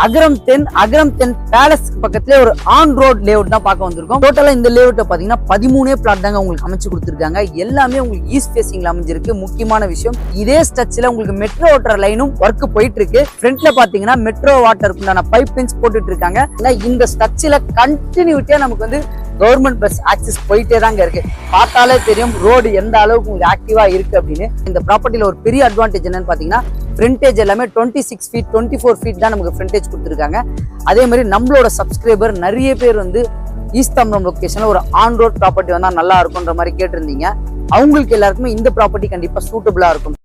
அகரம் 10 palace பக்கத்துல ஒரு on road layout தான் பார்க்க வந்திருக்கோம். டோட்டலா இந்த லேஅவுட் பாத்தீங்கன்னா 13 பிளாட் தாங்க உங்களுக்கு அமைச்சு கொடுத்துருக்காங்க. எல்லாமே உங்களுக்கு ஈஸ்ட் ஃபேசிங்ல அமைஞ்சிருக்கு. முக்கியமான விஷயம், இதே ஸ்ட்ரெச்ல உங்களுக்கு மெட்ரோ வாட்டர் லைனும் ஒர்க் போயிட்டு இருக்கு. ஃப்ரண்ட்ல பாத்தீங்கன்னா மெட்ரோ வாட்டருக்குண்டான பைப் லைன்ஸ் போட்டுட்டு இருக்காங்க. இந்த ஸ்ட்ரெச்ல கண்டினியூட்டியா நமக்கு வந்து கவர்மெண்ட் பஸ் ஆக்சஸ் போயிட்டே தாங்க இருக்கு. பார்த்தாலே தெரியும் ரோடு எந்த அளவுக்கு உங்களுக்கு ஆக்டிவா இருக்கு அப்படின்னு. இந்த ப்ராப்பர்ட்டியில ஒரு பெரிய அட்வான்டேஜ் என்னன்னு பாத்தீங்கன்னா, ஃப்ரண்டேஜ் எல்லாமே 26 ஃபீட் 24 ஃபீட் தான் நமக்கு ஃப்ரண்டேஜ் கொடுத்துருக்காங்க. அதே மாதிரி நம்மளோட சப்ஸ்கிரைபர் நிறைய பேர் வந்து ஈஸ்ட் தாம்பரம் லொகேஷன்ல ஒரு ஆன் ரோட் ப்ராப்பர்ட்டி வந்தா நல்லா இருக்கும்ன்ற மாதிரி கேட்டிருந்தீங்க. அவங்களுக்கு எல்லாருக்குமே இந்த ப்ராப்பர்ட்டி கண்டிப்பா சூட்டபிளா இருக்கும்.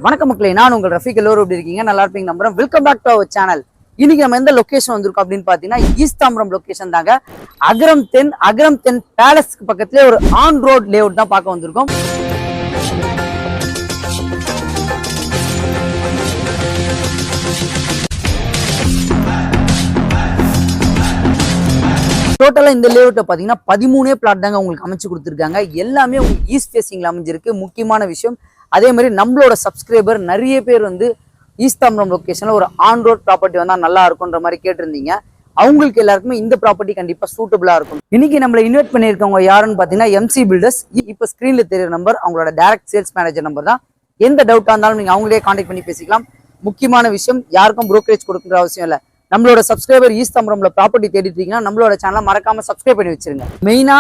வணக்கம் மக்களே, நான் உங்கள் ரஃபீக். எல்லோரும் எப்படி இருக்கீங்க? நல்லா இருப்பீங்க நம்புறேன். Welcome back to our channel. இன்னைக்கு நம்ம எந்த லொகேஷன் வந்திருக்கோம் அப்படின்னு பாத்தீங்கன்னா, ஈஸ்ட் தாம்பரம் லொகேஷன் தாங்க. அகரம் 10 பேலஸ்க்கு பக்கத்துல ஒரு ஆன் ரோட் லேஅவுட் தான் பார்க்க வந்திருக்கோம். டோட்டலா இந்த லேஅவுட் பாத்தீங்கன்னா 13 பிளாட் தாங்க உங்களுக்கு அமைச்சு கொடுத்துருக்காங்க. எல்லாமே உங்களுக்கு ஈஸ்ட் ஃபேசிங்ல அமைஞ்சிருக்கு. முக்கியமான விஷயம், அதே மாதிரி நம்மளோட சப்ஸ்கிரைபர் நிறைய பேர் வந்து ஈஸ்ட் தாம்பரம் லொகேஷன்ல ஒரு ஆன் ரோட் ப்ராப்பர்ட்டி வந்தா நல்லா இருக்கும்ன்ற மாதிரி கேட்டிருந்தீங்க. அவங்களுக்கு எல்லாருக்குமே இந்த ப்ராப்பர்ட்டி கண்டிப்பா சூட்டபிளா இருக்கும். இன்னைக்கு நம்மள இன்வைட் பண்ணியிருக்கவங்க யாருன்னு பாத்தீங்கன்னா எம்சி பில்டர்ஸ். இப்ப ஸ்கிரீன்ல தெரியுற நம்பர் அவங்களோட டைரக்ட் சேல்ஸ் மேனேஜர் நம்பர் தான். எந்த டவுட்டா இருந்தாலும் நீங்க அவங்களே கான்டாக்ட் பண்ணி பேசிக்கலாம். முக்கியமான விஷயம், யாருக்கும் புரோக்கரேஜ் கொடுக்குற அவசியம் இல்லை. நம்மளோட சப்ஸ்கிரைபர் ஈஸ்ட் தாம்பரம்ல ப்ராப்பர்ட்டி தேடிட்டீங்கன்னா நம்மளோட சேனலை மறக்காம சப்ஸ்கிரைப் பண்ணி வச்சிருங்க. மெயினா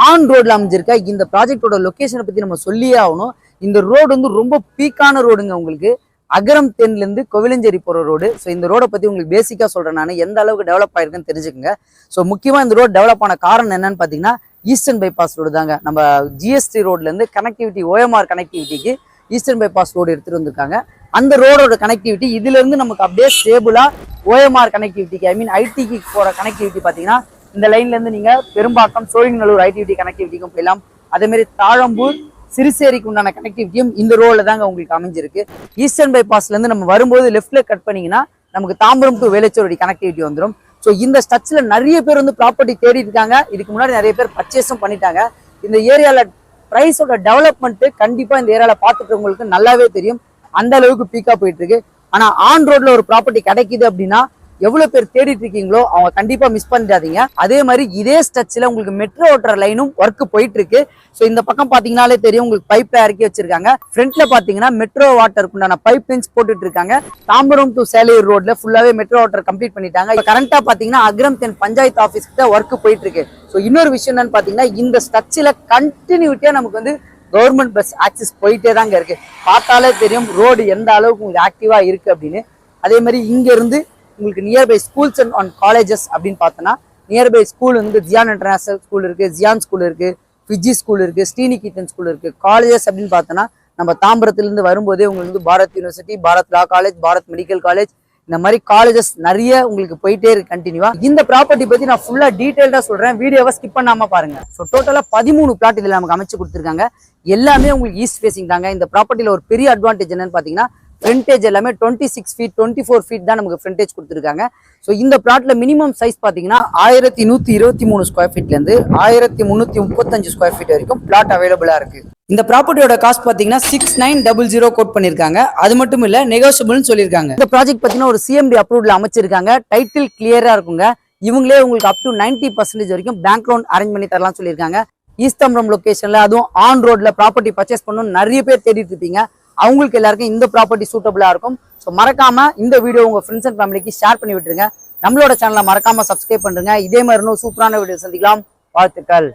ஆன் ரோட்ல அமைஞ்சிருக்க இந்த ப்ராஜெக்டோட லொகேஷனை பத்தி நம்ம சொல்லியே ஆகணும். இந்த ரோடு வந்து ரொம்ப பீக்கான ரோடுங்க. உங்களுக்கு அகரம் 10ல இருந்து கோவிலஞ்சேரி போற ரோடு. ஸோ இந்த ரோட பத்தி உங்களுக்கு பேசிக்கா சொல்றேன் நான், எந்த அளவுக்கு டெவலப் ஆயிருக்குன்னு தெரிஞ்சுக்கங்க. ஸோ முக்கியமா இந்த ரோடு டெவலப் ஆன காரணம் என்னன்னு பாத்தீங்கன்னா, ஈஸ்டர்ன் பைபாஸ் ரோடு தாங்க. நம்ம ஜிஎஸ்டி ரோட்ல இருந்து கனெக்டிவிட்டி ஓஎம்ஆர் கனெக்டிவிட்டிக்கு ஈஸ்டர்ன் பைபாஸ் ரோடு எடுத்துட்டு வந்திருக்காங்க. அந்த ரோடோட கனெக்டிவிட்டி இதுல இருந்து நமக்கு அப்படியே ஸ்டேபிளா ஓஎம்ஆர் கனெக்டிவிட்டிக்கு, ஐ மீன் ஐடிக்கு போற கனெக்டிவிட்டி பாத்தீங்கன்னா, இந்த லைன்ல இருந்து நீங்க பெரும்பாக்கம் சோழிங்கநல்லூர் ஐடிவிட்டி கனெக்டிவிட்டிக்கும் போயிடலாம். அதே மாதிரி தாழம்பூர் சிறுசேரிக்கு உண்டான கனெக்டிவிட்டியும் இந்த ரோட்ல தாங்க உங்களுக்கு அமைஞ்சிருக்கு. ஈஸ்டர்ன் பைபாஸ்ல இருந்து நம்ம வரும்போது லெஃப்ட்ல கட் பண்ணீங்கன்னா நமக்கு தாம்பரம் டு வேளச்சேரி கனெக்டிவிட்டி வந்துடும். ஸோ இந்த ஸ்ட்ரெச்ல நிறைய பேர் வந்து ப்ராப்பர்ட்டி தேடி இருக்காங்க. இதுக்கு முன்னாடி நிறைய பேர் பர்ச்சேஸும் பண்ணிட்டாங்க. இந்த ஏரியால பிரைஸோட டெவலப்மெண்ட் கண்டிப்பா இந்த ஏரியால பார்த்துட்டு உங்களுக்கு நல்லாவே தெரியும். அந்த அளவுக்கு பீக்கா போயிட்டு இருக்கு. ஆனா ஆன் ரோட்ல ஒரு ப்ராப்பர்ட்டி கிடைக்குது அப்படின்னா எவ்வளவு பேர் தேடிட்டு இருக்கீங்களோ அவங்க கண்டிப்பா மிஸ் பண்ணிடாதீங்க. அதே மாதிரி இதே ஸ்ட்ரெச்ல உங்களுக்கு மெட்ரோ வாட்டர் லைனும் ஒர்க் போயிட்டு இருக்கு. ஸோ இந்த பக்கம் பாத்தீங்கன்னாலே தெரியும் உங்களுக்கு பைப்ல இறக்கி வச்சிருக்காங்க. ஃப்ரண்ட்ல பாத்தீங்கன்னா மெட்ரோ வாட்டருக்கு உண்டான பைப் லைன்ஸ் போட்டுட்டு இருக்காங்க. தாம்பரம் டு சேலையூர் ரோட்ல ஃபுல்லாவே மெட்ரோ வாட்டர் கம்ப்ளீட் பண்ணிட்டாங்க. இப்போ கரண்டா பாத்தீங்கன்னா அகரம் 10 பஞ்சாயத்து ஆஃபீஸ் கிட்ட ஒர்க் போயிட்டு இருக்கு. ஸோ இன்னொரு விஷயம் என்னன்னு பாத்தீங்கன்னா, இந்த ஸ்ட்ரெச்ல கண்டினியூட்டியா நமக்கு வந்து கவர்மெண்ட் பஸ் ஆக்சஸ் போயிட்டே தாங்க இருக்கு. பார்த்தாலே தெரியும் ரோடு எந்த அளவுக்கு உங்களுக்கு ஆக்டிவா இருக்கு அப்படின்னு. அதே மாதிரி இங்க இருந்து உங்களுக்கு நியர்பை ஸ்கூல்ஸ் அண்ட் காலேஜஸ் அப்படின்னு பார்த்தோன்னா, நியர்பை ஸ்கூல் வந்து ஜியான் இன்டர்நேஷனல் ஸ்கூல் இருக்கு, ஜியான் ஸ்கூல் இருக்கு, ஃபிஜி ஸ்கூல் இருக்கு, ஸ்ரீநிகேதன் ஸ்கூல் இருக்கு. காலேஜஸ் அப்படின்னு பார்த்தோன்னா, நம்ம தாம்பரத்திலிருந்து வரும்போதே உங்களுக்கு வந்து பாரத் யூனிவர்சிட்டி, பாரத் லா காலேஜ், பாரத் மெடிக்கல் காலேஜ், இந்த மாதிரி காலேஜஸ் நிறைய உங்களுக்கு போயிட்டே இருக்கு கண்டினியூவா. இந்த ப்ராப்பர்ட்டி பத்தி நான் ஃபுல்லா டீடைல்டா சொல்றேன், வீடியோவை ஸ்கிப் பண்ணாம பாருங்க. ஸோ டோட்டலா 13 பிளாட் இதுல நமக்கு அமைச்சு கொடுத்துருக்காங்க. எல்லாமே உங்களுக்கு ஈஸ்ட் ஃபேசிங் தாங்க. இந்த ப்ராப்பர்ட்டியில ஒரு பெரிய அட்வான்டேஜ் என்னன்னு பாத்தீங்கன்னா, ஃப்ரண்டேஜ் எல்லாமே 26 ஃபீட் 24 ஃபீட் தான் நமக்கு ஃப்ரண்டேஜ் கொடுத்துருக்காங்க. ஸோ இந்த பிளாட்ல மினிமம் சைஸ் பார்த்தீங்கன்னா 1123 ஸ்கொயர் ஃபீட்ல இருந்து 1335 ஸ்கொயர் ஃபீட் வரைக்கும் பிளாட் அவைலபிளா இருக்கு. இந்த ப்ராப்பர்ட்டியோட காஸ்ட் பார்த்தீங்கன்னா 6900 கோட் பண்ணிருக்காங்க. அது மட்டும் இல்ல, நெகோஷியபிள்னு சொல்லியிருக்காங்க. இந்த ப்ராஜெக்ட் பார்த்தீங்கன்னா ஒரு சிஎம்டி அப்ரூவ்ல அமைச்சிருக்காங்க. டைட்டில் கிளியரா இருக்குங்க. இவங்களே உங்களுக்கு அப் டு 90% வரைக்கும் பேங்க் லோன் அரேஞ்ச் பண்ணி தரலாம் சொல்லியிருக்காங்க. ஈஸ்ட் தாம்பரம் லொகேஷன்ல அதுவும் ஆன் ரோட்ல ப்ராப்பர்ட்டி பர்ச்சேஸ் பண்ணணும்னு நிறைய பேர் தேடிட்டு இருப்பீங்க. அவங்களுக்கு எல்லாருக்கும் இந்த ப்ராப்பர்ட்டி சூட்டபிளா இருக்கும். ஸோ மறக்காம இந்த வீடியோ உங்க ஃப்ரெண்ட்ஸ் அண்ட் ஃபேமிலிக்கு ஷேர் பண்ணி விட்டுருங்க. நம்மளோட சேனலை மறக்காம சப்ஸ்கிரைப் பண்ணுங்க. இதே மாதிரி இன்னும் சூப்பரான வீடியோ சந்திக்கலாம். வாழ்த்துக்கள்.